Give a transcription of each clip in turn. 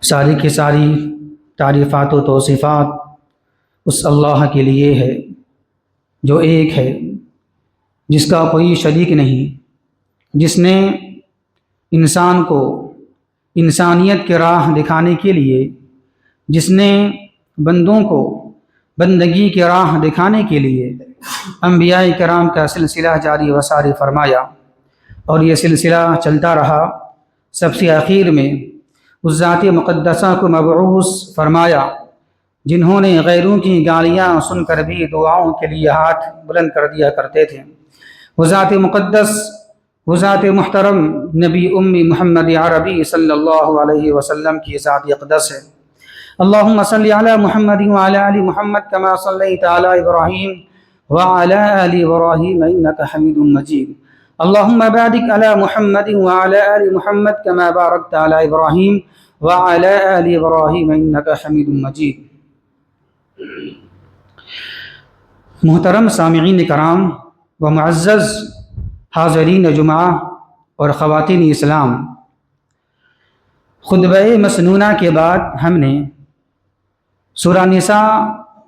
ساری کی ساری تعریفات و توصیفات اس اللہ کے لیے ہے جو ایک ہے، جس کا کوئی شریک نہیں، جس نے انسان کو انسانیت کی راہ دکھانے کے لیے، جس نے بندوں کو بندگی کی راہ دکھانے کے لیے انبیاء کرام کا سلسلہ جاری و ساری فرمایا، اور یہ سلسلہ چلتا رہا۔ سب سے آخر میں اس ذات مقدسہ کو مبعوث فرمایا جنہوں نے غیروں کی گالیاں سن کر بھی دعاؤں کے لیے ہاتھ بلند کر دیا کرتے تھے۔ وہ ذات مقدس، وہ ذات محترم نبی امی محمد عربی صلی اللہ علیہ وسلم کی ذات اقدس ہے۔ اللہم صلی علی محمد وعلی آل محمد کما صلیت علی ابراہیم وعلی آل ابراہیم انک حمید مجید۔ اللہم بارک علی محمد وعلی آل محمد کما بارکت علی ابراہیم وعلی آل ابراہیم انک حمید مجید۔ محترم سامعین کرام و معزز حاضرین جمعہ اور خواتین اسلام، خطبہ مسنونہ کے بعد ہم نے سورہ نساء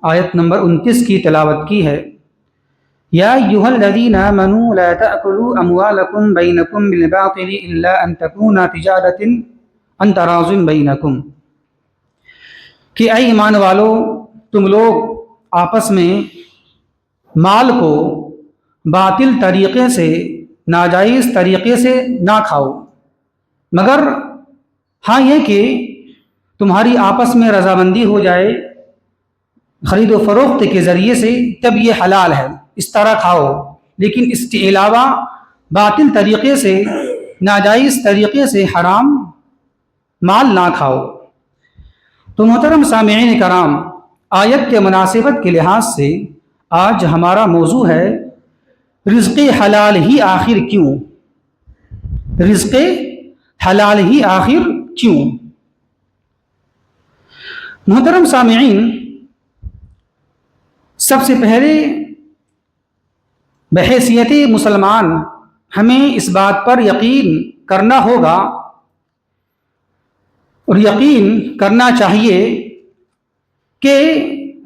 آیت نمبر 29 کی تلاوت کی ہے۔ یا ایھا الذین آمنوا لا تأکلوا اموالکم بینکم بالباطل الا ان تکون تجارۃ عن تراض بینکم، کہ اے ایمان والو، تم لوگ آپس میں مال کو باطل طریقے سے، ناجائز طریقے سے نہ کھاؤ، مگر ہاں یہ کہ تمہاری آپس میں رضامندی ہو جائے خرید و فروخت کے ذریعے سے، تب یہ حلال ہے، اس طرح کھاؤ، لیکن اس کے علاوہ باطل طریقے سے، ناجائز طریقے سے حرام مال نہ کھاؤ۔ تو محترم سامعین کرام، آیت کے مناسبت کے لحاظ سے آج ہمارا موضوع ہے رزق حلال ہی آخر کیوں؟ رزق حلال ہی آخر کیوں؟ محترم سامعین، سب سے پہلے بحیثیت مسلمان ہمیں اس بات پر یقین کرنا ہوگا اور یقین کرنا چاہیے کہ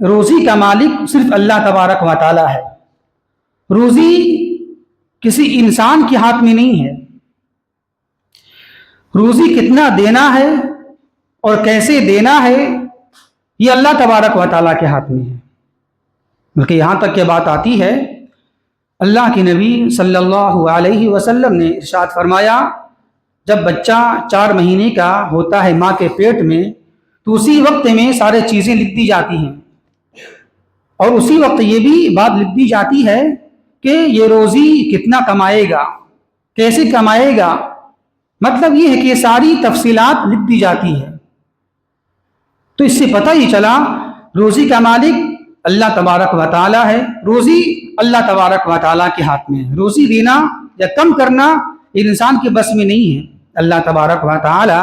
روزی کا مالک صرف اللہ تبارک و تعالی ہے۔ روزی کسی انسان کے ہاتھ میں نہیں ہے۔ روزی کتنا دینا ہے اور کیسے دینا ہے، یہ اللہ تبارک و تعالیٰ کے ہاتھ میں ہے۔ بلکہ یہاں تک کہ بات آتی ہے، اللہ کے نبی صلی اللہ علیہ وسلم نے ارشاد فرمایا، جب بچہ 4 مہینے کا ہوتا ہے ماں کے پیٹ میں، تو اسی وقت میں سارے چیزیں لکھ دی جاتی ہیں، اور اسی وقت یہ بھی بات لکھ دی جاتی ہے کہ یہ روزی کتنا کمائے گا، کیسے کمائے گا۔ مطلب یہ ہے کہ یہ ساری تفصیلات لکھ دی جاتی ہے۔ تو اس سے پتہ ہی چلا روزی کا مالک اللہ تبارک و تعالی ہے، روزی اللہ تبارک و تعالیٰ کے ہاتھ میں ہے۔ روزی دینا یا کم کرنا انسان کے بس میں نہیں ہے۔ اللہ تبارک و تعالی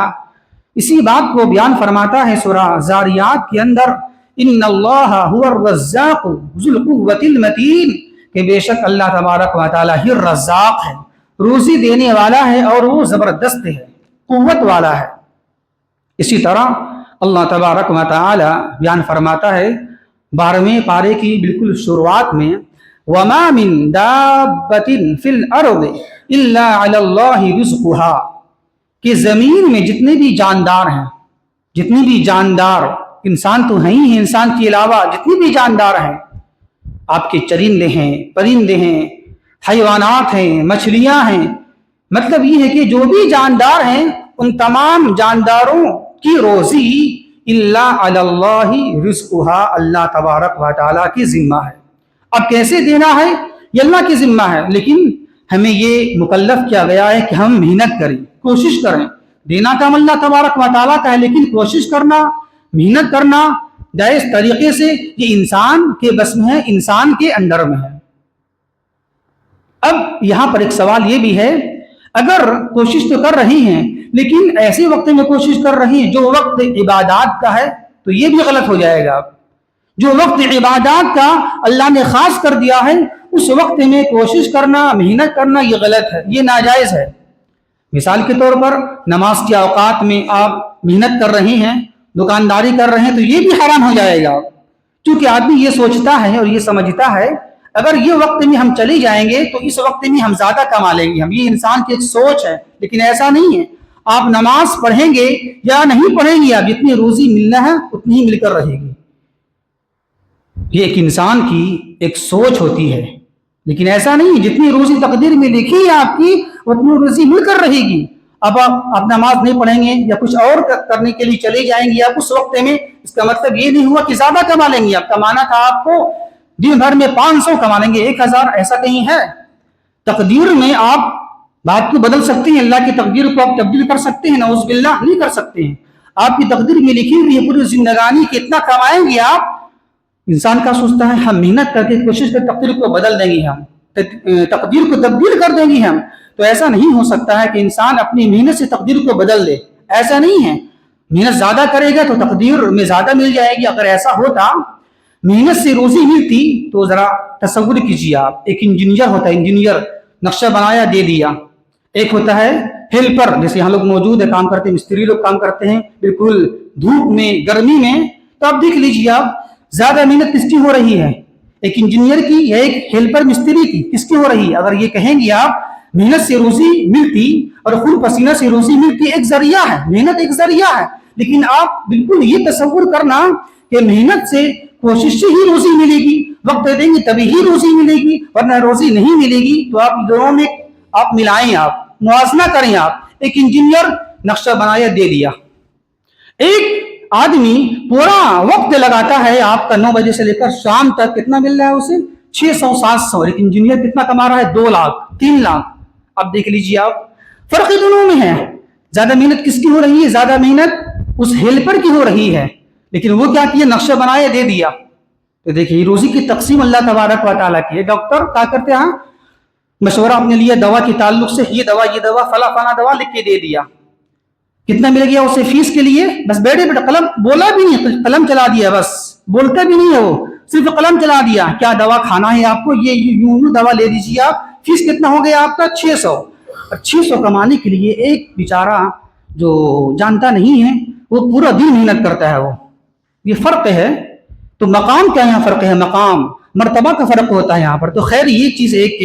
اسی بات کو بیان فرماتا ہے سورہ زاریات کے اندر، ان اللہ هو الرزاق ذو القوۃ المتین، کہ بے شک اللہ تبارک و تعالی ہی الرزاق ہے، روزی دینے والا ہے اور وہ زبردست ہے، قوت والا ہے۔ اسی طرح اللہ تبارک و تعالی بیان فرماتا ہے 12ویں پارے کی بالکل شروعات میں، وما من دابۃ فی الارض الا علی اللہ رزقها، کہ زمین میں جتنے بھی جاندار ہیں، جتنی بھی جاندار، انسان تو ہیں ہی، انسان کے علاوہ جتنی بھی جاندار ہیں، آپ کے چرندے ہیں، پرندے ہیں، حیوانات ہیں، مچھلیاں ہیں، مطلب یہ ہے کہ جو بھی جاندار ہیں ان تمام جانداروں کی روزی الا علی اللہ رزقها، اللہ تبارک و تعالیٰ کی ذمہ ہے۔ اب کیسے دینا ہے یہ اللہ کی ذمہ ہے، لیکن ہمیں یہ مکلف کیا گیا ہے کہ ہم محنت کریں، کوشش کریں۔ دینا کام اللہ تبارک و تعالیٰ کا ہے، لیکن کوشش کرنا، محنت کرنا جائز طریقے سے، یہ انسان کے بس میں ہے، انسان کے انڈر میں ہے۔ اب یہاں پر ایک سوال یہ بھی ہے، اگر کوشش تو کر رہی ہیں لیکن ایسے وقت میں کوشش کر رہی ہیں جو وقت عبادات کا ہے، تو یہ بھی غلط ہو جائے گا۔ جو وقت عبادات کا اللہ نے خاص کر دیا ہے، اس وقت میں کوشش کرنا، محنت کرنا، یہ غلط ہے، یہ ناجائز ہے۔ مثال کے طور پر نماز کے اوقات میں آپ محنت کر رہے ہیں, دکانداری کر رہے ہیں, تو یہ بھی حرام ہو جائے گا. کیونکہ آدمی یہ سوچتا ہے اور یہ سمجھتا ہے اگر یہ وقت میں ہم چلے جائیں گے تو اس وقت میں ہم زیادہ کما لیں گے. یہ انسان کی ایک سوچ ہے, لیکن ایسا نہیں ہے. آپ نماز پڑھیں گے یا نہیں پڑھیں گے, آپ جتنی روزی ملنا ہے اتنی ہی مل کر رہے گی. یہ ایک انسان کی ایک سوچ ہوتی ہے, لیکن ایسا نہیں. جتنی روزی تقدیر میں لکھی ہے آپ کی اتنی روزی مل کر رہے گی. اب آپ نماز نہیں پڑھیں گے یا کچھ اور کرنے کے لیے چلے جائیں گے آپ اس وقت میں, اس کا مطلب یہ نہیں ہوا کہ زیادہ کما لیں گے. اب کمانا تھا آپ کو دن بھر میں 500 کما لیں گے, 1000, ایسا کہیں ہے؟ تقدیر میں آپ بات کو بدل سکتے ہیں, اللہ کی تقدیر کو آپ تبدیل کر سکتے ہیں؟ نعوذ باللہ نہیں کر سکتے ہیں. آپ کی تقدیر میں لکھی ہوئی ہے پوری زندگانی کتنا کمائیں گے آپ. انسان کا سوچتا ہے ہم محنت کر کے کوشش کر تقدیر کو بدل دیں گے, ہم تقدیر کو تبدیل کر دیں گے ہم. تو ایسا نہیں ہو سکتا ہے کہ انسان اپنی محنت سے تقدیر کو بدل دے. ایسا نہیں ہے. محنت زیادہ کرے گا تو تقدیر میں زیادہ مل جائے گی. اگر ایسا ہوتا, محنت سے روزی ملتی, تو ذرا تصور کیجیے آپ. ایک انجینئر ہوتا ہے, انجینئر نقشہ بنایا دے دیا. ایک ہوتا ہے ہیلپر, جیسے یہاں لوگ موجود ہیں کام کرتے ہیں, مستری لوگ کام کرتے ہیں بالکل دھوپ میں گرمی میں. تو آپ دیکھ لیجیے آپ زیادہ محنت کس کی ہو رہی ہے, ایک انجینئر کی یا ایک ہیلپر مستری کی, کس کی ہو رہی ہے؟ اگر یہ کہیں گے آپ محنت سے روزی ملتی اور خون پسینہ سے روزی ملتی, ایک ذریعہ ہے, محنت ایک ذریعہ ہے. لیکن آپ بالکل یہ تصور کرنا کہ محنت سے کوشش سے ہی روزی ملے گی, وقت دیں گے تبھی ہی روزی ملے گی, ورنہ روزی نہیں ملے گی. تو آپ دونوں میں آپ ملائیں, آپ موازنہ کریں. آپ ایک انجینئر نقشہ بنایا دے دیا, ایک آدمی پورا وقت لگاتا ہے آپ کا 9 بجے سے لے کر شام تک, کتنا مل رہا ہے اسے؟ 600-700. ایک انجینئر کتنا کما رہا ہے؟ 2 لاکھ 3 لاکھ. اب دیکھ لیجیے آپ فرق دونوں میں ہے. زیادہ محنت کس کی ہو رہی ہے؟ زیادہ محنت اس ہیلپر کی ہو رہی ہے. لیکن وہ کیا کیا؟ نقشہ بنایا دے دیا. تو دیکھیے روزی کی تقسیم اللہ تبارک و تعالیٰ کی ہے. ڈاکٹر کیا کرتے ہیں, مشورہ اپنے لیے دوا کے تعلق سے, یہ دوا فلاں دوا لکھ کے دے دیا. کتنا مل گیا اسے فیس کے لیے؟ بس بیٹھے قلم, بولا بھی نہیں, قلم چلا دیا, بس بولتا بھی نہیں ہے وہ, صرف قلم چلا دیا. کیا دوا کھانا ہے آپ کو, یہ یوں دوا لے لیجیے آپ. فیس کتنا ہو گیا آپ کا؟ 600. اور 600 کمانے کے لیے ایک بیچارہ جو جانتا نہیں ہے وہ پورا دن محنت کرتا ہے. وہ یہ فرق ہے. تو مقام کیا یہاں فرق ہے, مقام مرتبہ کا فرق ہوتا ہے یہاں پر. تو خیر یہ چیز ایک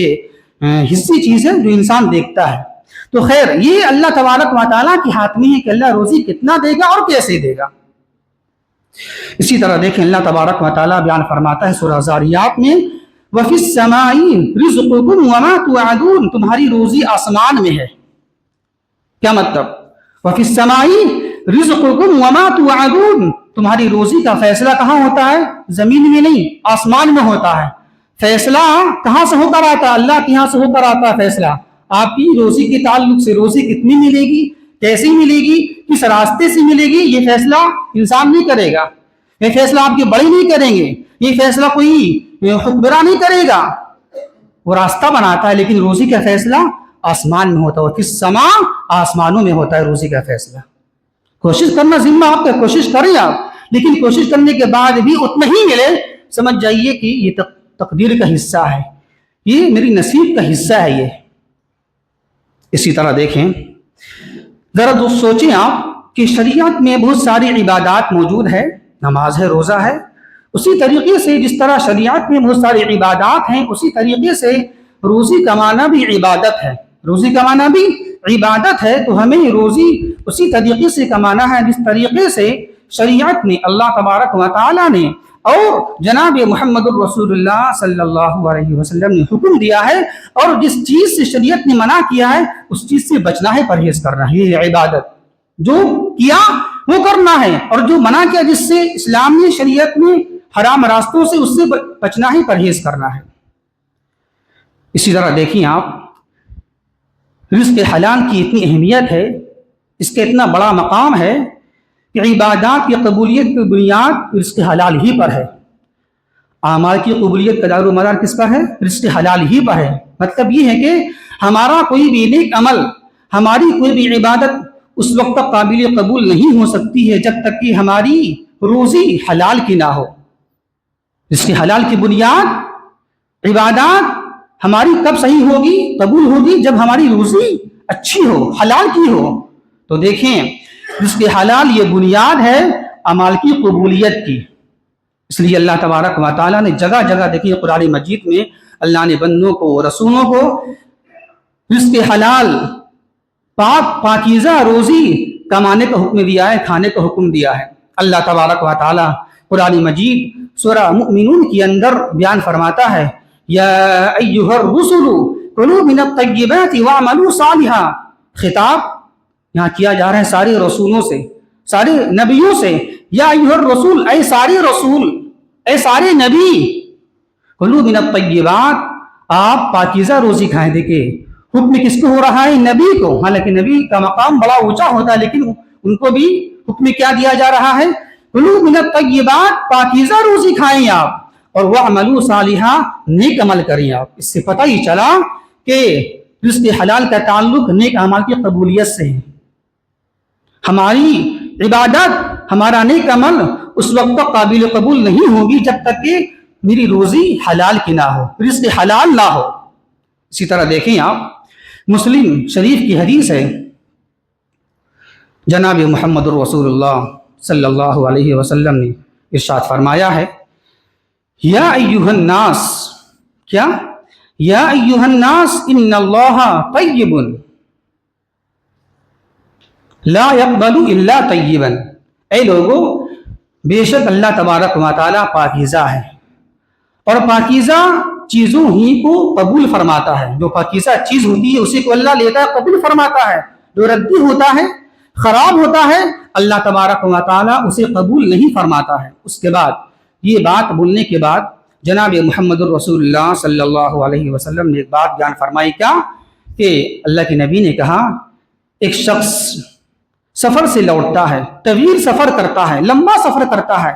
حصی چیز ہے جو انسان دیکھتا ہے. تو خیر یہ اللہ تبارک و تعالیٰ کے ہاتھ میں ہے کہ اللہ روزی کتنا دے گا اور کیسے دے گا. اسی طرح دیکھیں اللہ تبارک و تعالیٰ بیان فرماتا ہے سورہ ذاریات میں, وَفِي السَّمَاءِ رِزْقُكُمْ وَمَا تُوعَدُونَ, تمہاری روزی آسمان میں ہے. کیا مطلب؟ وَفِي السَّمَاءِ رِزْقُكُمْ وَمَا تُوعَدُونَ, تمہاری روزی کا فیصلہ کہاں ہوتا ہے؟ زمین میں نہیں, آسمان میں ہوتا ہے. فیصلہ کہاں سے ہو کر آتا ہے؟ اللہ کے یہاں سے ہو کر آتا ہے فیصلہ. آپ کی روزی کے تعلق سے روزی کتنی ملے گی, کیسی ملے گی, کس راستے سے ملے گی, یہ فیصلہ انسان نہیں کرے گا. یہ فیصلہ آپ کے بڑے نہیں کریں گے, یہ فیصلہ کوئی حکمراں نہیں کرے گا. وہ راستہ بناتا ہے, لیکن روزی کا فیصلہ آسمان میں ہوتا ہے. فی السماء, آسمانوں میں ہوتا ہے روزی کا فیصلہ. کوشش کرنا ذمہ آپ کا, کوشش کریں آپ, لیکن کوشش کرنے کے بعد بھی اتنا ہی ملے, سمجھ جائیے کہ یہ تقدیر کا حصہ ہے, یہ میری نصیب کا حصہ ہے یہ. اسی طرح دیکھیں ذرا سوچیں آپ کہ شریعت میں بہت ساری عبادات موجود ہے, نماز ہے, روزہ ہے. اسی طریقے سے جس طرح شریعت میں بہت ساری عبادات ہیں, اسی طریقے سے روزی کمانا بھی عبادت ہے. روزی کمانا بھی عبادت ہے. تو ہمیں روزی اسی طریقے سے کمانا ہے جس طریقے سے شریعت نے, اللہ تبارک و تعالیٰ نے اور جناب محمد الرسول اللہ صلی اللہ علیہ وسلم نے حکم دیا ہے. اور جس چیز سے شریعت نے منع کیا ہے اس چیز سے بچنا ہے, پرہیز کرنا ہے. یہ عبادت جو کیا وہ کرنا ہے, اور جو منع کیا جس سے اسلام نے, شریعت نے حرام راستوں سے, اس سے بچنا ہے, پرہیز کرنا ہے. اسی طرح دیکھیں آپ رزق حلال کی اتنی اہمیت ہے, اس کا اتنا بڑا مقام ہے کہ عبادات کی قبولیت کی بنیاد رزق حلال ہی پر ہے. اعمال کی قبولیت کا دار و مدار کس پر ہے؟ رزق حلال ہی پر ہے. مطلب یہ ہے کہ ہمارا کوئی بھی نیک عمل, ہماری کوئی بھی عبادت اس وقت تک قابل قبول نہیں ہو سکتی ہے جب تک کہ ہماری روزی حلال کی نہ ہو. رزق حلال کی بنیاد عبادات ہماری کب صحیح ہوگی, قبول ہوگی, جب ہماری روزی اچھی ہو, حلال کی ہو. تو دیکھیں رزق حلال یہ بنیاد ہے اعمال کی قبولیت کی. اس لیے اللہ تبارک و تعالیٰ نے جگہ جگہ دیکھیے قرآن مجید میں اللہ نے بندوں کو رسولوں کو رزق حلال پاکیزہ روزی کمانے کا حکم دیا ہے، کھانے کا حکم دیا ہے. اللہ تبارک و تعالیٰ قرآن مجید سورہ مؤمنون کے اندر بیان فرماتا ہے یا ایھا الرسل کلوا من الطیبات واعملوا صالحا. خطاب یہاں کیا جا رہا ہے سارے رسولوں سے، سارے نبیوں سے. یا ایھا الرسول، اے سارے رسول، اے سارے نبی، کلوا من الطیبات، آپ پاکیزہ روزی کھائیں. دیکھیں حکم کس کو ہو رہا ہے؟ نبی کو. حالانکہ نبی کا مقام بڑا اونچا ہوتا ہے لیکن ان کو بھی حکم کیا دیا جا رہا ہے؟ کلوا من الطیبات، پاکیزہ روزی کھائیں آپ، اور وَاعْمَلُوا صَالِحًا، نیک عمل کریں آپ. اس سے پتہ ہی چلا کہ رزق حلال کا تعلق نیک اعمال کی قبولیت سے ہے. ہماری عبادت، ہمارا نیک عمل اس وقت تک قابل قبول نہیں ہوگی جب تک کہ میری روزی حلال کی نہ ہو، رزق حلال نہ ہو. اسی طرح دیکھیں آپ مسلم شریف کی حدیث ہے، جناب محمد رسول اللہ صلی اللہ علیہ وسلم نے ارشاد فرمایا ہے یا ایھا الناس، کیا؟ یا ایھا الناس ان اللہ طیب لا يقبل الا طیبا. اے لوگو، بے شک اللہ تبارک و تعالیٰ پاکیزہ ہے اور پاکیزہ چیزوں ہی کو قبول فرماتا ہے. جو پاکیزہ چیز ہوتی ہے اسی کو اللہ لیتا ہے، قبول فرماتا ہے. جو ردی ہوتا ہے، خراب ہوتا ہے، اللہ تبارک و تعالیٰ اسے قبول نہیں فرماتا ہے. اس کے بعد یہ بات بولنے کے بعد جناب محمد الرسول اللہ صلی اللہ علیہ وسلم نے ایک بات بیان فرمائی، کیا کہ اللہ کے نبی نے کہا ایک شخص سفر سے لوٹتا ہے، طویل سفر کرتا ہے، لمبا سفر کرتا ہے،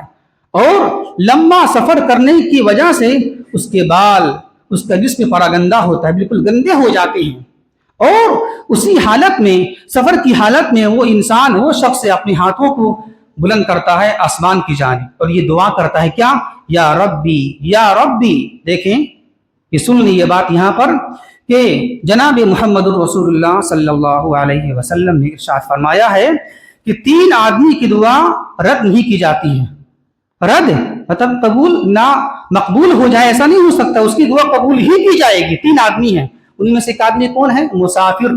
اور لمبا سفر کرنے کی وجہ سے اس کے بال، اس کا جسم پراگندہ ہوتا ہے، بالکل گندے ہو جاتے ہیں. اور اسی حالت میں، سفر کی حالت میں، وہ انسان، وہ شخص اپنے ہاتھوں کو بلند کرتا ہے آسمان کی جانب اور یہ دعا کرتا ہے، کیا؟ یا ربی یا ربی. دیکھیں یہ سن لی یہ بات یہاں پر کہ جناب محمد الرسول اللہ صلی اللہ علیہ وسلم نے ارشاد فرمایا ہے کہ 3 آدمی کی دعا رد نہیں کی جاتی ہے. رد مطلب قبول نہ مقبول ہو جائے ایسا نہیں ہو سکتا، اس کی دعا قبول ہی کی جائے گی. 3 آدمی ہیں، ان میں سے ایک آدمی کون ہے؟ مسافر.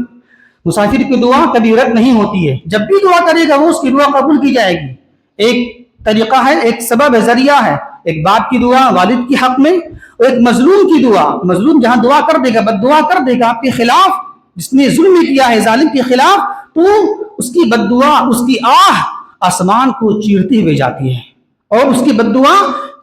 مسافر کی دعا کبھی رد نہیں ہوتی ہے، جب بھی دعا کرے گا وہ اس کی دعا قبول کی جائے گی. ایک طریقہ ہے، ایک سبب ذریعہ ہے، ایک باپ کی دعا والد کی حق میں، اور ایک مظلوم کی دعا. مظلوم جہاں دعا کر دے گا، بد دعا کر دے گا آپ کے خلاف، جس نے ظلم کیا ہے ظالم کے خلاف، تو اس کی بد دعا، اس کی آہ آسمان کو چیرتی ہوئی جاتی ہے اور اس کی بد دعا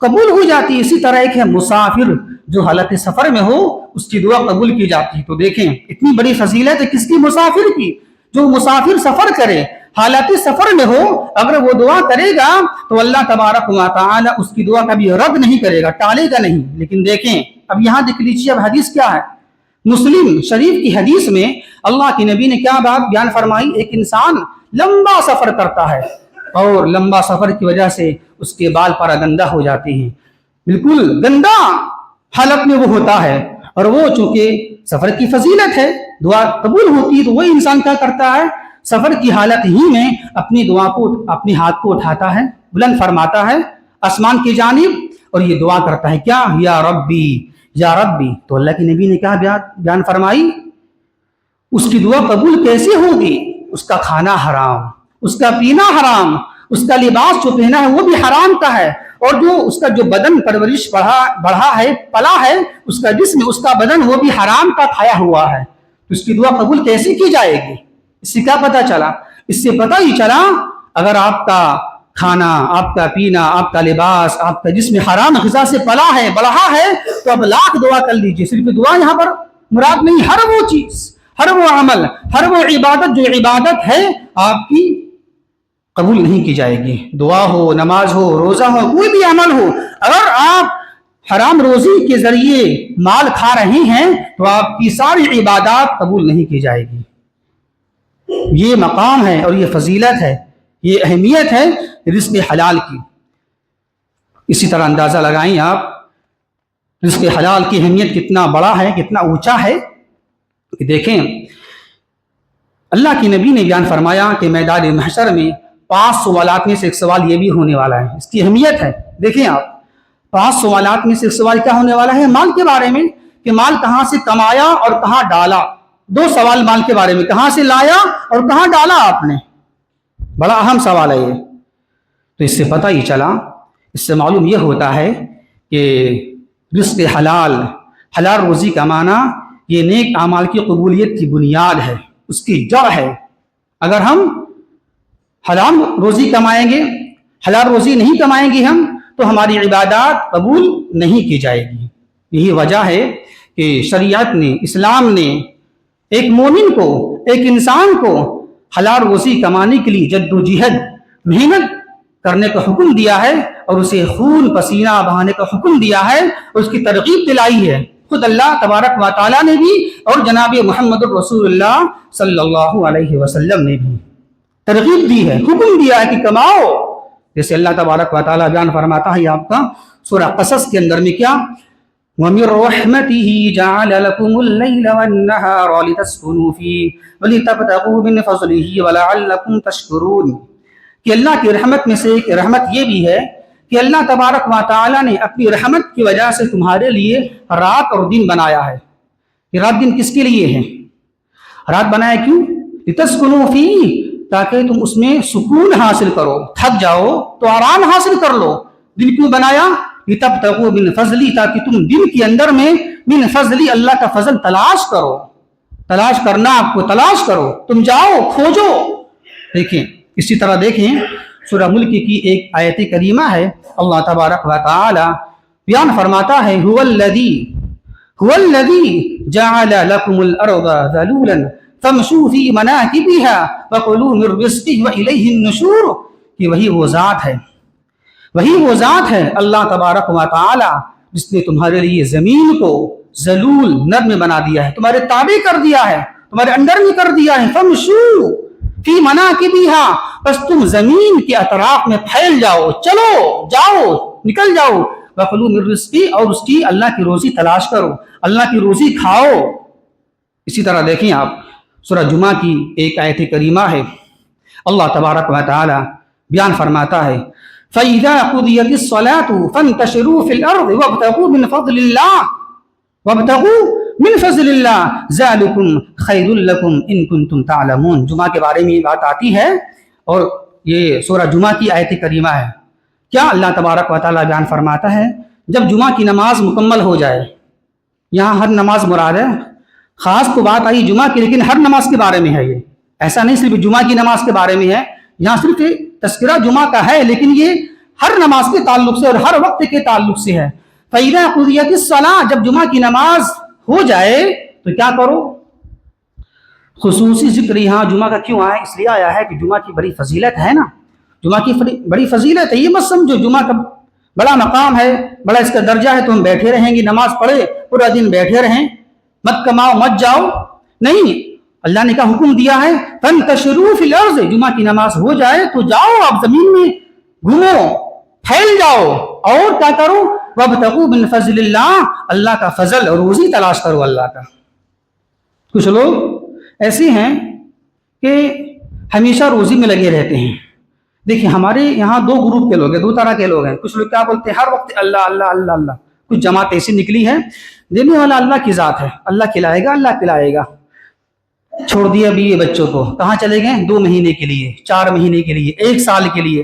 قبول ہو جاتی ہے. اسی طرح ایک ہے مسافر، جو حالت سفر میں ہو اس کی دعا قبول کی جاتی ہے. تو دیکھیں اتنی بڑی فضیلت ہے کس کی؟ مسافر کی. جو مسافر سفر کرے، حالت سفر میں ہو، اگر وہ دعا کرے گا تو اللہ تبارک و تعالی اس کی دعا کبھی رد نہیں کرے گا، ٹالے گا نہیں. لیکن دیکھیں اب یہاں دیکھ لیجیے اب حدیث کیا ہے. مسلم شریف کی حدیث میں اللہ کے نبی نے کیا بات بیان فرمائی؟ ایک انسان لمبا سفر کرتا ہے اور لمبا سفر کی وجہ سے اس کے بال پراگندہ ہو جاتے ہیں، بالکل گندا حالت میں وہ ہوتا ہے، اور وہ چونکہ سفر کی فضیلت ہے، دعا قبول ہوتی ہے، تو وہ انسان کیا کرتا ہے؟ سفر کی حالت ہی میں اپنی دعا کو، اپنے ہاتھ کو اٹھاتا ہے، بلند فرماتا ہے آسمان کی جانب اور یہ دعا کرتا ہے، کیا؟ یا ربی یا ربی. تو اللہ کے نبی نے کیا بیان فرمائی؟ اس کی دعا قبول کیسے ہوگی؟ اس کا کھانا حرام، اس کا پینا حرام، اس کا لباس جو پہنا ہے وہ بھی حرام کا ہے، اور جو اس کا جو بدن پرورش بڑھا ہے، پلا ہے، اس کا جسم، اس کا بدن وہ بھی حرام کا کھایا ہوا ہے. تو اس کی دعا قبول کیسے کی جائے گی؟ اس سے کیا پتا چلا؟ اس سے پتا ہی چلا اگر آپ کا کھانا، آپ کا پینا، آپ کا لباس، آپ کا جسم حرام غذا سے پلا ہے، بڑھا ہے، تو اب لاکھ دعا کر لیجئے. صرف دعا یہاں پر مراد نہیں، ہر وہ چیز، ہر وہ عمل، ہر وہ عبادت جو عبادت ہے آپ کی قبول نہیں کی جائے گی. دعا ہو، نماز ہو، روزہ ہو، کوئی بھی عمل ہو، اگر آپ حرام روزی کے ذریعے مال کھا رہے ہیں تو آپ کی ساری عبادات قبول نہیں کی جائے گی. یہ مقام ہے اور یہ فضیلت ہے، یہ اہمیت ہے رزق حلال کی. اسی طرح اندازہ لگائیں آپ رزق حلال کی اہمیت کتنا بڑا ہے، کتنا اونچا ہے. دیکھیں اللہ کی نبی نے بیان فرمایا کہ میدان محشر میں 5 سوالات میں سے ایک سوال یہ بھی ہونے والا ہے. اس کی اہمیت ہے. دیکھیں آپ، 5 سوالات میں سے ایک سوال کیا ہونے والا ہے؟ مال کے بارے میں، کہ مال کہاں سے کمایا اور کہاں ڈالا. 2 سوال مال کے بارے میں، کہاں سے لایا اور کہاں ڈالا آپ نے. بڑا اہم سوال ہے یہ. تو اس سے پتہ ہی چلا، اس سے معلوم یہ ہوتا ہے کہ رزق حلال روزی کمانا یہ نیک اعمال کی قبولیت کی بنیاد ہے، اس کی جڑ ہے. اگر ہم حلال روزی کمائیں گے، حلال روزی نہیں کمائیں گے ہم، تو ہماری عبادات قبول نہیں کی جائے گی. یہی وجہ ہے کہ شریعت نے، اسلام نے ایک مومن کو، ایک انسان کو حلال روزی کمانے کے لیے جد و جہد، محنت کرنے کا حکم دیا ہے، اور اسے خون پسینہ بہانے کا حکم دیا ہے، اور اس کی ترغیب دلائی ہے. خود اللہ تبارک و تعالیٰ نے بھی اور جناب محمد رسول اللہ صلی اللہ علیہ وسلم نے بھی ترغیب دی ہے، حکم دیا ہے کہ کماؤ. جیسے اللہ تبارک و تعالیٰ بیان فرماتا ہے آپ کا سورہ قصص کے اندر میں کیا، وَمِن رَحْمَتِهِ جَعَلَ لَكُمُ اللَّيْلَ وَالنَّهَارَ لِتَسْكُنُوا فِيهِ وَلِتَبْتَغُوا مِنْ فَضْلِهِ وَلَعَلَّكُمْ تَشْكُرُونَ. کہ اللہ کی رحمت میں سے ایک رحمت یہ بھی ہے کہ اللہ تبارک و تعالیٰ نے اپنی رحمت کی وجہ سے تمہارے لیے رات اور دن بنایا ہے. یہ رات دن کس کے لیے ہے؟ رات بنایا کیوں؟ لِتَسْكُنُوا فِيهِ، تاکہ تم اس میں سکون حاصل کرو، تھک جاؤ تو آرام حاصل کر لو. دن کیوں بنایا؟ لِتَبْتَغُوا مِنْ فَضْلِهِ، تاکہ تم دن کے اندر میں من فضلی، اللہ کا فضل تلاش کرو. تلاش کرنا، آپ کو تلاش کرو، تم جاؤ کھوجو. دیکھیں اسی طرح دیکھیں سورہ ملک کی ایک آیت کریمہ ہے، اللہ تبارک و تعالی بیان فرماتا ہے هو الذی جعل لکم الارض ذلولا فامشوا فی مناکبها وکلوا من رزقہ والیہ النشور. کہ وہی وہ ذات ہے اللہ تبارک و تعالی جس نے تمہارے لیے زمین کو ذلول، نرم بنا دیا ہے، تمہارے تابع کر دیا ہے، تمہارے انڈر میں کر دیا ہے. فامشوا فی مناکبها، بس تم زمین کے اطراف میں پھیل جاؤ، چلو جاؤ، نکل جاؤ. وَكُلُوا مِن رِزْقِهِ، اور اس کی اللہ کی روزی تلاش کرو، اللہ کی روزی کھاؤ. اسی طرح دیکھیں آپ سورہ جمعہ کی ایک آیت کریمہ ہے، اللہ تبارک و تعالی بیان فرماتا ہے فَإِذَا قُضِيَتِ الصَّلَاةُ فَانْتَشِرُوا فِي الْأَرْضِ وَابْتَغُوا مِنْ فَضْلِ اللَّهِ ذَلِكُمْ خَيْرٌ لَكُمْ إِن كُنتُمْ تَعْلَمُونَ. جمعہ کے بارے میں یہ بات آتی ہے، اور یہ سورہ جمعہ کی آیت کریمہ ہے. کیا اللہ تبارک و تعالیٰ بیان فرماتا ہے، جب جمعہ کی نماز مکمل ہو جائے، یہاں ہر نماز مراد ہے، خاص تو بات آئی جمعہ کی، لیکن ہر نماز کے بارے میں ہے. یہ ایسا نہیں صرف جمعہ کی نماز کے بارے میں ہے، یہاں صرف تذکرہ جمعہ کا ہے، لیکن یہ ہر نماز کے تعلق سے اور ہر وقت کے تعلق سے ہے. فَإِذَا قُضِيَتِ الصَّلَاةُ، جب جمعہ کی نماز ہو جائے تو کیا کرو؟ خصوصی ذکر یہاں جمعہ کا کیوں آیا؟ اس لیے آیا ہے کہ جمعہ کی بڑی فضیلت ہے نا، جمعہ کی بڑی فضیلت ہے. یہ مت سمجھو جمعہ کا بڑا مقام ہے، بڑا اس کا درجہ ہے تو ہم بیٹھے رہیں گے، نماز پڑھے پورا دن بیٹھے رہیں، مت کماؤ مت جاؤ. نہیں، اللہ نے کا حکم دیا ہے فَانْتَشِرُوا فِي الْأَرْضِ، جمعہ کی نماز ہو جائے تو جاؤ آپ زمین میں گھومو، پھیل جاؤ، اور کیا کرو؟ وَابْتَغُوا مِنْ فَضْلِ اللَّهِ، اللہ کا فضل اور روزی تلاش کرو اللہ کا. کچھ لوگ ایسے ہیں کہ ہمیشہ روزی میں لگے رہتے ہیں. دیکھیں ہمارے یہاں 2 گروپ کے لوگ ہیں، 2 طرح کے لوگ ہیں. کچھ لوگ کیا بولتے ہیں؟ ہر وقت اللہ اللہ اللہ اللہ. کچھ جماعت ایسی نکلی ہے، دینے والا اللہ کی ذات ہے، اللہ کھلائے گا، اللہ پلائے گا. چھوڑ دیا بھی یہ بچوں کو، کہاں چلے گئے؟ 2 مہینے کے لیے، 4 مہینے کے لیے، 1 سال کے لیے.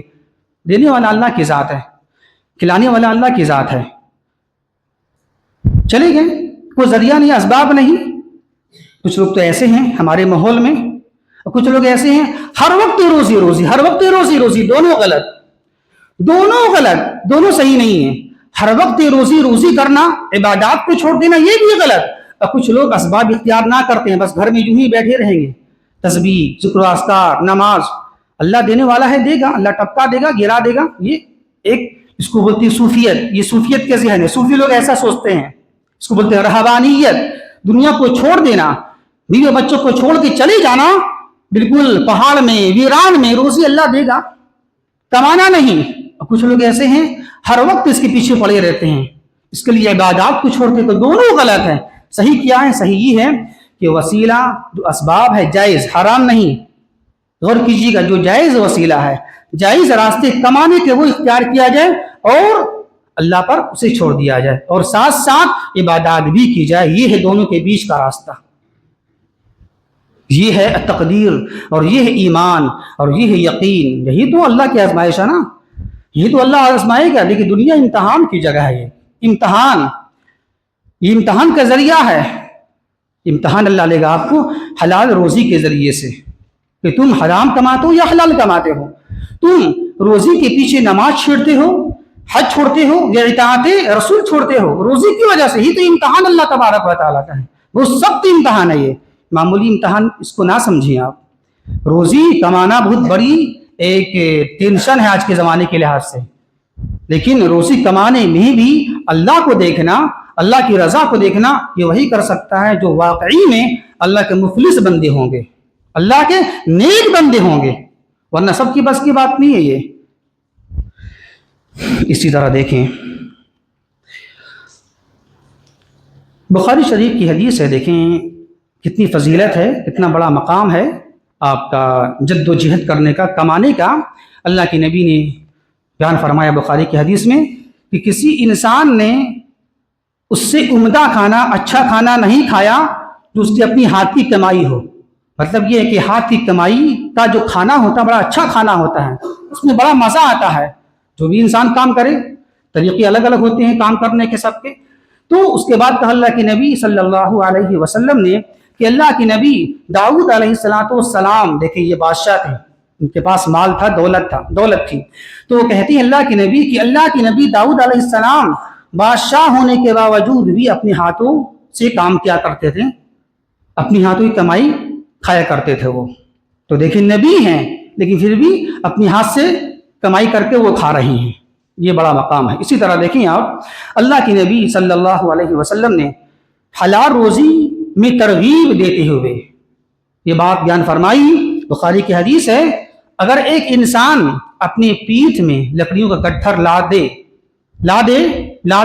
دینے والا اللہ کی ذات ہے، کھلانے والا اللہ کی ذات ہے. چلے گئے، کوئی ذریعہ نہیں، اسباب نہیں. کچھ لوگ تو ایسے ہیں ہمارے ماحول میں، اور کچھ لوگ ایسے ہیں ہر وقت روزی روزی، ہر وقت روزی روزی. دونوں غلط، دونوں صحیح نہیں ہیں. ہر وقت روزی روزی کرنا، عبادات کو چھوڑ دینا، یہ بھی غلط. اور کچھ لوگ اسباب اختیار نہ کرتے ہیں، بس گھر میں یوں ہی بیٹھے رہیں گے. تسبیح، ذکر و اذکار، نماز، اللہ دینے والا ہے، دے گا، اللہ ٹپکا دے گا، گرا دے گا. یہ ایک اس کو بولتی ہے صوفیت. یہ صوفیت کے ذہن ہے، صوفی لوگ ایسا سوچتے ہیں. اس کو بولتے ہیں رہبانیت، دنیا کو چھوڑ دینا، بیوی بچوں کو چھوڑ کے چلے جانا بالکل پہاڑ میں، ویران میں. روزی اللہ دے گا، کمانا نہیں. اور کچھ لوگ ایسے ہیں ہر وقت اس کے پیچھے پڑے رہتے ہیں، اس کے لیے عبادات کو چھوڑتے. تو دونوں غلط ہیں. صحیح کیا ہے؟ صحیح یہ ہے کہ وسیلہ جو اسباب ہے جائز، حرام نہیں، غور کیجیے گا، جو جائز وسیلہ ہے، جائز راستے کمانے کے وہ اختیار کیا جائے اور اللہ پر اسے چھوڑ دیا جائے، اور ساتھ ساتھ عبادات بھی کی جائے۔ یہ ہے دونوں کے بیچ کا راستہ، یہ ہے تقدیر اور یہ ہے ایمان اور یہ ہے یقین۔ یہی تو اللہ کی آزمائش ہے نا، یہ تو اللہ آزمائے گا۔ دیکھیے دنیا امتحان کی جگہ ہے، یہ امتحان کا ذریعہ ہے۔ امتحان اللہ لے گا آپ کو حلال روزی کے ذریعے سے، کہ تم حرام کماتے ہو یا حلال کماتے ہو، تم روزی کے پیچھے نماز چھوڑتے ہو، حج چھوڑتے ہو یا اطاعت رسول چھوڑتے ہو، روزی کی وجہ سے ہی تو امتحان اللہ تبارک و تعالیٰ کا ہے، وہ سخت امتحان ہے۔ یہ معمولی امتحان اس کو نہ سمجھیں آپ۔ روزی کمانا بہت بڑی ایک ٹینشن ہے آج کے زمانے کے لحاظ سے، لیکن روزی کمانے میں بھی اللہ کو دیکھنا، اللہ کی رضا کو دیکھنا، یہ وہی کر سکتا ہے جو واقعی میں اللہ کے مخلص بندے ہوں گے، اللہ کے نیک بندے ہوں گے، ورنہ سب کی بس کی بات نہیں ہے یہ۔ اسی طرح دیکھیں بخاری شریف کی حدیث ہے، دیکھیں کتنی فضیلت ہے، کتنا بڑا مقام ہے آپ کا جد و جہد کرنے کا، کمانے کا۔ اللہ کے نبی نے بیان فرمایا بخاری کی حدیث میں کہ کسی انسان نے اس سے عمدہ کھانا، اچھا کھانا نہیں کھایا جو اس کی اپنی ہاتھ کی کمائی ہو۔ مطلب یہ ہے کہ ہاتھ کی کمائی کا جو کھانا ہوتا ہے بڑا اچھا کھانا ہوتا ہے، اس میں بڑا مزہ آتا ہے۔ جو بھی انسان کام کرے، طریقے الگ الگ ہوتے ہیں کام کرنے کے سب کے۔ تو اس کے بعد کہا اللہ کے نبی صلی اللہ علیہ وسلم نے کہ اللہ کے نبی داؤد علیہ السلام، دیکھیں یہ بادشاہ تھے، ان کے پاس مال تھا، دولت تھی، تو وہ کہتی ہیں اللہ کے نبی کہ اللہ کے نبی داؤد علیہ السلام بادشاہ ہونے کے باوجود بھی اپنے ہاتھوں سے کام کیا کرتے تھے، اپنی ہاتھوں کی کمائی کھایا کرتے تھے وہ۔ تو دیکھیں نبی ہیں لیکن پھر بھی اپنی ہاتھ سے کمائی کر کے وہ کھا رہے ہیں، یہ بڑا مقام ہے۔ اسی طرح دیکھیں آپ، اللہ کے نبی صلی اللہ علیہ وسلم نے حلال روزی میں ترغیب دیتے ہوئے یہ بات بیان فرمائی، بخاری کی حدیث ہے، اگر ایک انسان اپنی پیٹھ میں لکڑیوں کا گٹھر لاد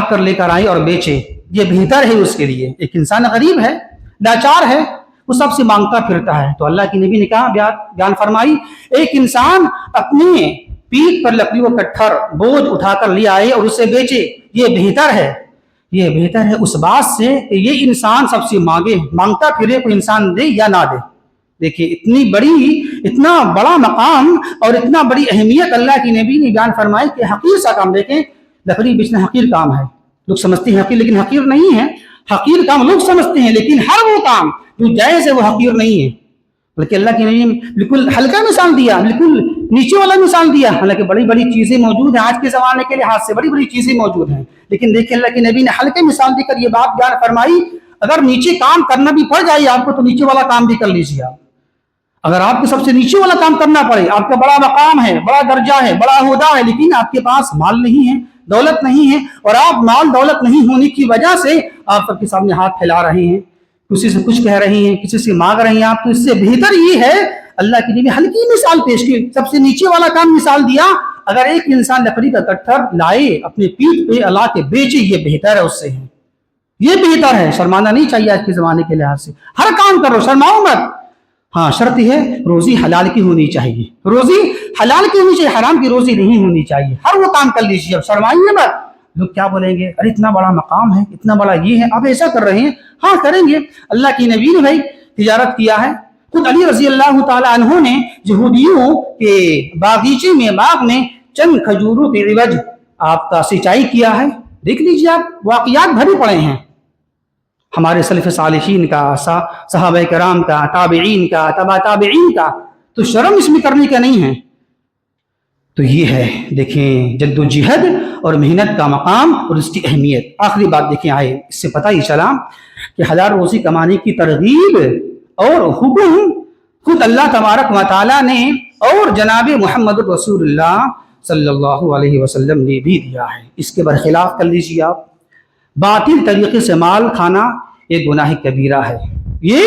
کر لے کر آئے اور بیچے، یہ بہتر ہے اس کے لیے۔ ایک انسان غریب ہے، لاچار ہے، وہ سب سے مانگتا پھرتا ہے، تو اللہ کے نبی نے کہا، بیان فرمائی، ایک انسان اپنے پیٹھ پر لکڑیوں کا گٹھر بوجھ اٹھا کر لے آئے اور اسے بیچے، یہ بہتر ہے اس بات سے کہ یہ انسان سب سے مانگتا پھرے، کوئی انسان دے یا نہ دے۔ دیکھیے اتنا بڑا مقام اور اتنا بڑی اہمیت اللہ کی نبی نے بیان فرمائی کہ حقیر سا کام، دیکھیں لکڑی بیچنا حقیر کام ہے، لوگ سمجھتے ہیں حقیر، لیکن حقیر نہیں ہے۔ حقیر کام لوگ سمجھتے ہیں، لیکن ہر وہ کام جو جائز ہے وہ حقیر نہیں ہے، بلکہ اللہ کے نبی نے بالکل ہلکا مثال دیا، بالکل نیچے والا مثال دیا۔ حالانکہ بڑی بڑی چیزیں موجود ہیں آج کے زمانے کے لحاظ سے، بڑی بڑی چیزیں موجود ہیں، لیکن دیکھیں اللہ کے نبی نے ہلکے مثال دے کر یہ بات بیان فرمائی، اگر نیچے کام کرنا بھی پڑ جائے آپ کو تو نیچے والا کام بھی کر لیجیے آپ۔ اگر آپ کو سب سے نیچے والا کام کرنا پڑے، آپ کا بڑا مقام ہے، بڑا درجہ ہے، بڑا عہدہ ہے، لیکن آپ کے پاس مال نہیں ہے، دولت نہیں ہے، اور آپ مال دولت نہیں ہونے کی وجہ سے آپ سب کے سامنے ہاتھ پھیلا رہے ہیں، کسی سے کچھ کہہ رہے ہیں، کسی سے مانگ رہے ہیں آپ، تو اس سے بہتر یہ ہے، اللہ کی نبی ہلکی مثال پیش کی، سب سے نیچے والا کام مثال دیا، اگر ایک انسان لکڑی کا گٹھر لائے اپنے پیٹھ پہ لا کے بیچے، یہ بہتر ہے اس سے، یہ بہتر ہے۔ شرمانا نہیں چاہیے آج کے زمانے کے لحاظ سے، ہر کام کرو، شرماؤ مت۔ ہاں شرط ہے روزی حلال کی ہونی چاہیے، روزی حلال کی ہونی چاہیے، حرام کی روزی نہیں ہونی چاہیے، ہر وہ کام کر لیجیے، اب شرمائیے مت۔ لوگ کیا بولیں گے، ارے اتنا بڑا مقام ہے، اتنا بڑا یہ ہے، آپ ایسا کر رہے ہیں، ہاں کریں گے۔ اللہ کی نبی نے بھائی تجارت کیا ہے، خود علی رضی اللہ تعالی عنہ نے یہودیوں کے باغیچے میں، باغ میں چند کھجوروں کے عوض آپ کا سچائی کیا ہے۔ دیکھ لیجیے آپ، واقعات بھرے پڑے ہیں ہمارے سلف صالحین کا، صحابہ کرام کا، تابعین کا، تبع تابعین کا، تو شرم اس میں کرنے کا نہیں ہے۔ تو یہ ہے دیکھیں جد و جہد اور محنت کا مقام اور اس کی اہمیت۔ آخری بات دیکھیں آئے، اس سے پتہ ہی چلا کہ حلال روزی کمانے کی ترغیب اور حکم خود اللہ تبارک و تعالیٰ نے اور جناب محمد رسول اللہ صلی اللہ علیہ وسلم نے بھی دیا ہے۔ اس کے برخلاف کر لیجیے آپ، باطل طریقے سے مال کھانا ایک گناہ کبیرہ ہے، یہ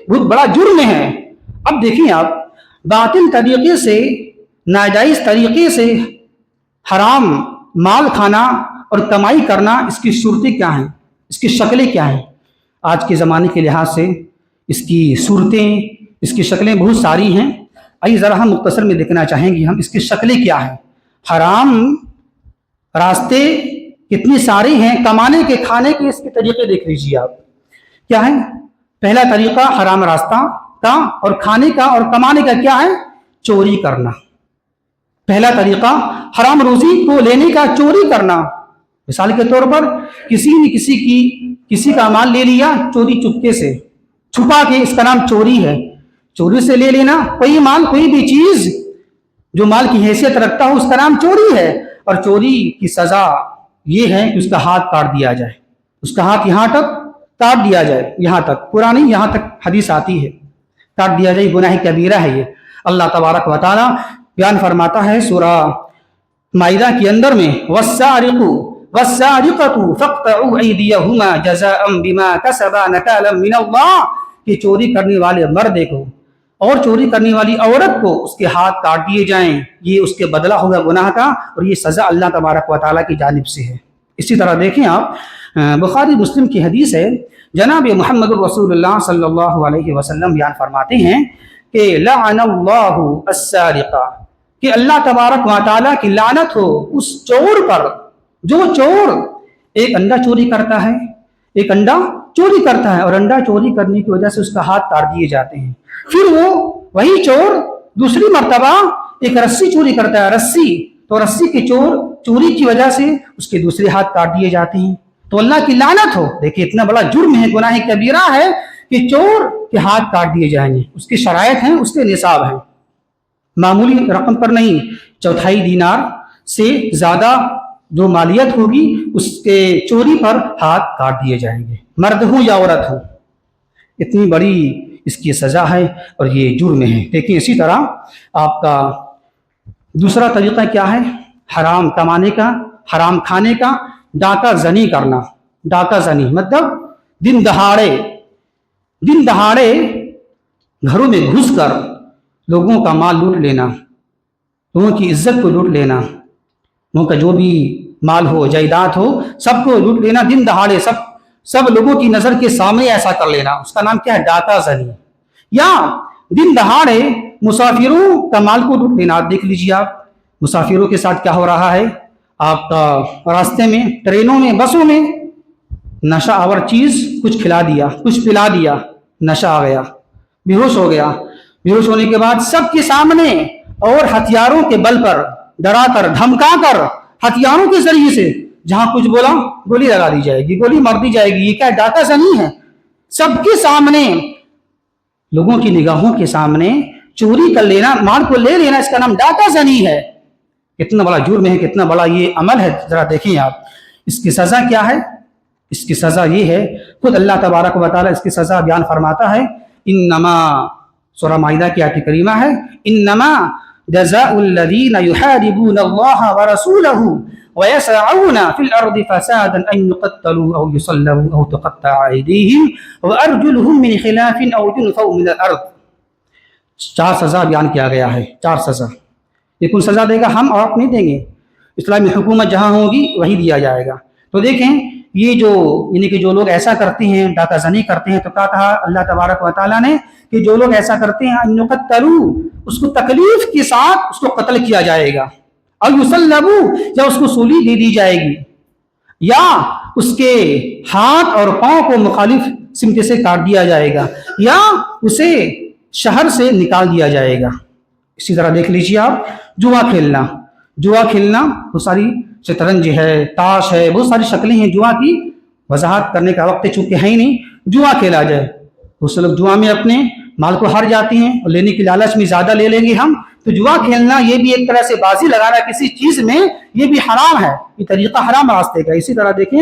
بہت بڑا جرم ہے۔ اب دیکھیں آپ، باطل طریقے سے، ناجائز طریقے سے حرام مال کھانا اور کمائی کرنا، اس کی صورتیں کیا ہیں، اس کی شکلیں کیا ہیں؟ آج کے زمانے کے لحاظ سے اس کی صورتیں، اس کی شکلیں بہت ساری ہیں. آئیے ذرا ہم مختصر میں دیکھنا چاہیں گے ہم اس کی شکلیں کیا ہیں. حرام راستے کتنے سارے ہیں کمانے کے، کھانے کے. اس کے طریقے دیکھ لیجیے آپ کیا ہے. پہلا طریقہ حرام راستہ کا اور کھانے کا اور کمانے کا کیا ہے؟ چوری کرنا. پہلا طریقہ حرام روزی کو لینے کا چوری کرنا. مثال کے طور پر کسی نے کسی کا مال لے لیا چوری چپکے سے، چھپا کے، اس کا نام چوری ہے. چوری سے لے لینا کوئی مال، کوئی بھی چیز جو مال کی حیثیت رکھتا ہو، اس کا نام چوری ہے. اور چوری کی سزا یہ ہے کہ اس کا ہاتھ کاٹ دیا جائے. اس کا ہاتھ یہاں تک کاٹ دیا جائے، یہاں تک، پورا نہیں، یہاں تک حدیث آتی ہے، کاٹ دیا جائے. گناہ کبیرہ ہے یہ. اللہ تبارک و تعالی بیان فرماتا ہے سورہ مائدہ کے اندر میں والسارق والسارقۃ فاقطعوا ایدیہما جزاء بما کسبا نکالا من اللہ، کہ چوری کرنے والے مرد کو اور چوری کرنے والی عورت کو اس کے ہاتھ کاٹ دیے جائیں، یہ اس کے بدلہ ہوگا گناہ کا، اور یہ سزا اللہ تبارک و تعالیٰ کی جانب سے ہے. اسی طرح دیکھیں آپ بخاری مسلم کی حدیث ہے، جناب محمد رسول اللہ صلی اللہ علیہ وسلم بیان فرماتے ہیں کہ لعن اللہ السارق، کہ اللہ تبارک و تعالیٰ کی لعنت ہو اس چور پر جو چور ایک انڈا چوری کرتا ہے، ایک انڈا چوری کرتا ہے، اور انڈا چوری کرنے کی وجہ سے اس کا ہاتھ کاٹ دیے جاتے ہیں. پھر وہی چور دوسری مرتبہ ایک رسی چوری کرتا ہے، رسی، تو رسی کے چوری کی وجہ سے اس کے دوسرے ہاتھ کاٹ دیے جاتے ہیں. تو اللہ کی لعنت ہو. دیکھیں اتنا بڑا جرم ہے، گناہ کبیرہ ہے کہ چور کے ہاتھ کاٹ دیے جائیں گے. اس کی شرائط ہیں، اس کے نصاب ہیں، معمولی رقم پر نہیں. 4 دینار سے زیادہ جو مالیت ہوگی اس کے چوری پر ہاتھ کاٹ دیے جائیں گے، مرد ہوں یا عورت ہوں. اتنی بڑی اس کی سزا ہے اور یہ جرم ہے. دیکھیں اسی طرح آپ کا دوسرا طریقہ کیا ہے حرام کمانے کا، حرام کھانے کا؟ ڈاکہ زنی کرنا. ڈاکہ زنی مطلب دن دہاڑے گھروں میں گھس کر لوگوں کا مال لوٹ لینا، لوگوں کی عزت کو لوٹ لینا، لوگوں کا جو بھی مال ہو، جائیداد ہو، سب کو لوٹ لینا دن دہاڑے، سب لوگوں کی نظر کے سامنے ایسا کر لینا. اس کا نام کیا ہے؟ ڈاکہ زنی. یا دن دہاڑے مسافروں کا مال کو لوٹ لینا. آپ دیکھ لیجیے آپ مسافروں کے ساتھ کیا ہو رہا ہے. آپ کا راستے میں، ٹرینوں میں، بسوں میں نشہ آور چیز کچھ کھلا دیا، کچھ پلا دیا، نشہ آ گیا، بے ہوش ہو گیا. بے ہوش ہونے کے بعد سب کے سامنے اور ہتھیاروں کے بل پر ڈرا کر، دھمکا کر، ہتھیاروں کے ذریعے سے جہاں کچھ بولا گولی لگا دی جائے گی، گولی مار دی جائے گی. یہ کیا ڈاکہ زنی ہے؟ سب کے سامنے، لوگوں کی نگاہوں کے سامنے چوری کر لینا، مال کو لے لینا، اس کا نام ڈاکہ زنی ہے. کتنا بڑا جرم ہے، کتنا بڑا یہ عمل ہے. ذرا دیکھیں آپ اس کی سزا کیا ہے. اس کی سزا یہ ہے، خود اللہ تبارک و تعالیٰ اس کی سزا بیان فرماتا ہے. انما، سورہ مائدہ کی آیت کریمہ ہے، انما جزاء الذین یحاربون اللہ ورسولہ ویسعون فی الارض فسادا ان یقتلوا او یصلبوا او تقطع ایدیہم وارجلہم من خلاف او ينفوا من الارض. 4 سزا بیان کیا گیا ہے، 4 سزا. یہ کون سزا دے گا؟ ہم اور آپ نہیں دیں گے. اسلامی حکومت جہاں ہوگی وہی دیا جائے گا. تو دیکھیں یہ یعنی کہ جو لوگ ایسا کرتے ہیں، ڈاکہ زنی کرتے ہیں، تو کیا کہا اللہ تبارک و تعالیٰ نے کہ جو لوگ ایسا کرتے ہیں ان یقتلوا، اس کو تکلیف کے ساتھ اس کو قتل کیا جائے گا، او یصلبوا، یا اس کو سولی دے دی جائے گی، یا اس کے ہاتھ اور پاؤں کو مخالف سمت سے کاٹ دیا جائے گا، یا اسے شہر سے نکال دیا جائے گا. اسی طرح دیکھ لیجیے آپ جوا کھیلنا بہت ساری، شطرنج ہے، تاش ہے، بہت ساری شکلیں ہیں جوا کی. وضاحت کرنے کا وقت چونکہ ہے ہی نہیں. جوا کھیلا جائے، بہت لوگ جوا میں اپنے مال کو ہار جاتے ہیں اور لینے کی لالچ میں زیادہ لے لیں گے ہم. تو جوا کھیلنا یہ بھی ایک طرح سے بازی لگانا کسی چیز میں، یہ بھی حرام ہے، یہ طریقہ حرام راستے کا. اسی طرح دیکھیں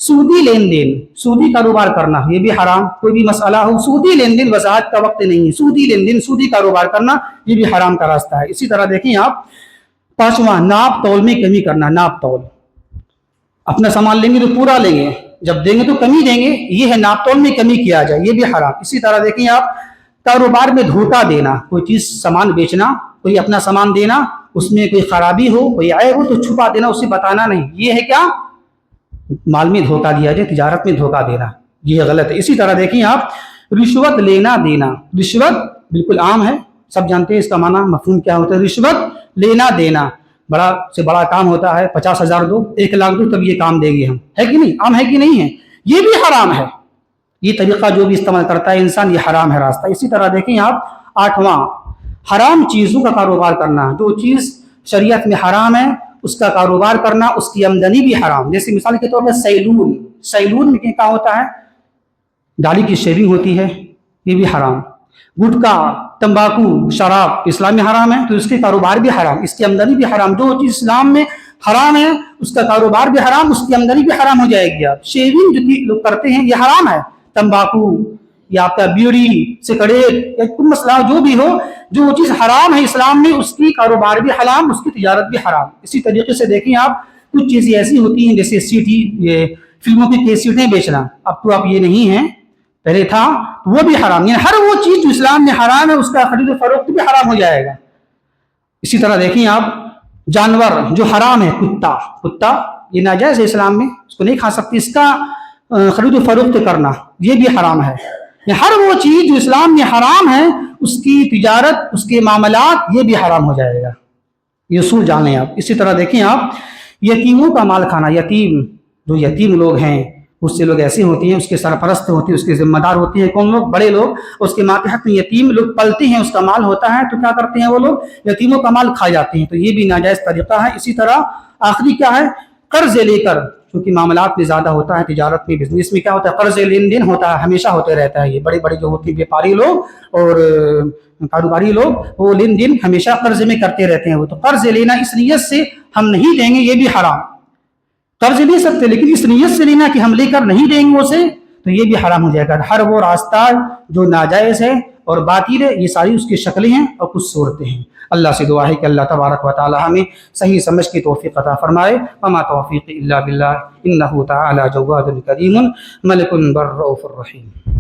سودی لین دین، سودی کاروبار کرنا، یہ بھی حرام. کوئی بھی مسئلہ ہو، سودی لین دین، وضاحت کا وقت نہیں ہے، سودی لین دین، سودی کاروبار کرنا، یہ بھی حرام کا راستہ ہے. اسی طرح دیکھیں آپ 5واں ناپ تول میں کمی کرنا. ناپ تول، اپنا سامان لیں گے تو پورا لیں گے، جب دیں گے تو کمی دیں گے، یہ ہے ناپ تول میں کمی کیا جائے، یہ بھی حرام. اسی طرح دیکھیں آپ کاروبار میں دھوکہ دینا، کوئی چیز سامان بیچنا، کوئی اپنا سامان دینا، اس میں کوئی خرابی ہو، کوئی عیب ہو تو چھپا دینا، اسے بتانا نہیں، یہ ہے کیا؟ مال میں دھوکہ دیا جائے، تجارت میں دھوکہ دینا، یہ غلط ہے. اسی طرح دیکھیں آپ رشوت لینا دینا، رشوت بالکل عام ہے، سب جانتے ہیں اس کا معنی مفہوم کیا ہوتا ہے۔ رشوت لینا دینا بڑا سے بڑا کام ہوتا ہے، 50,000 دو، 1,00,000 دو تب یہ کام دے گی ہم، ہے کہ نہیں؟ عام ہے کہ نہیں ہے؟ یہ بھی حرام ہے، یہ طریقہ جو بھی استعمال کرتا ہے انسان یہ حرام ہے راستہ۔ اسی طرح دیکھیں آپ 8واں، حرام چیزوں کا کاروبار کرنا، جو چیز شریعت میں حرام ہے اس کا کاروبار کرنا، اس کی آمدنی بھی حرام۔ جیسے مثال کے طور پر سیلون، سیلون میں کیا ہوتا ہے؟ داڑھی کی شیونگ ہوتی ہے، یہ بھی حرام۔ گٹکا، تمباکو، شراب اسلام میں حرام ہے تو اس کے کاروبار بھی حرام، اس کی آمدنی بھی حرام۔ جو چیز اسلام میں حرام ہے اس کا کاروبار بھی حرام، اس کی آمدنی بھی حرام ہو جائے گی۔ آپ شیونگ جو لوگ کرتے ہیں یہ حرام ہے، تمباکو یا آپ کا بیڑی، سگریٹ یا کوئی مسئلہ جو بھی ہو، جو چیز حرام ہے اسلام میں اس کی کاروبار بھی حرام، اس کی تجارت بھی حرام۔ اسی طریقے سے دیکھیں آپ کچھ چیزیں ایسی ہوتی ہیں جیسے CD، یہ فلموں کی کیسٹیں بیچنا، اب تو آپ یہ نہیں ہے، پہلے تھا، وہ بھی حرام۔ یعنی ہر وہ چیز جو اسلام میں حرام ہے اس کا خرید و فروخت بھی حرام ہو جائے گا۔ اسی طرح دیکھیں آپ جانور جو حرام ہے، کتا یہ ناجائز ہے اسلام میں، اس کو نہیں کھا سکتے، اس کا خرید و فروخت کرنا یہ بھی حرام ہے۔ یعنی ہر وہ چیز جو اسلام میں حرام ہے اس کی تجارت، اس کے معاملات یہ بھی حرام ہو جائے گا، یہ اصول جان لیں آپ۔ اسی طرح دیکھیں آپ یتیموں کا مال کھانا، یتیم جو یتیم لوگ ہیں اس سے لوگ ایسے ہوتی ہیں، اس کے سرپرست ہوتی ہیں، اس کے ذمہ دار ہوتی ہیں کون لوگ؟ بڑے لوگ، اس کے ماتحت میں یتیم لوگ پلتے ہیں، اس کا مال ہوتا ہے تو کیا کرتے ہیں وہ لوگ؟ یتیموں کا مال کھا جاتے ہیں، تو یہ بھی ناجائز طریقہ ہے۔ اسی طرح آخری کیا ہے؟ قرض لے کر، کیونکہ معاملات میں زیادہ ہوتا ہے، تجارت میں، بزنس میں کیا ہوتا ہے؟ قرض لین دین ہوتا ہے، ہمیشہ ہوتے رہتا ہے۔ یہ بڑے بڑے جو ہوتے ہیں بیپاری لوگ اور کاروباری لوگ، وہ لین دین ہمیشہ قرض میں کرتے رہتے ہیں۔ وہ تو قرض لینا اس نیت سے ہم نہیں دیں گے یہ بھی حرام، قرض لے سکتے لیکن اس نیت سے لینا کہ ہم لے کر نہیں دیں گے اسے تو یہ بھی حرام ہو جائے گا۔ ہر وہ راستہ جو ناجائز ہے اور باطل ہے یہ ساری اس کی شکلیں ہیں اور کچھ صورتیں ہیں۔ اللہ سے دعا ہے کہ اللہ تبارک و تعالی ہمیں صحیح سمجھ کی توفیق عطا فرمائے۔ وما توفیق الا باللہ انہ تعالی جواد کریم ملک بر رؤوف الرحیم۔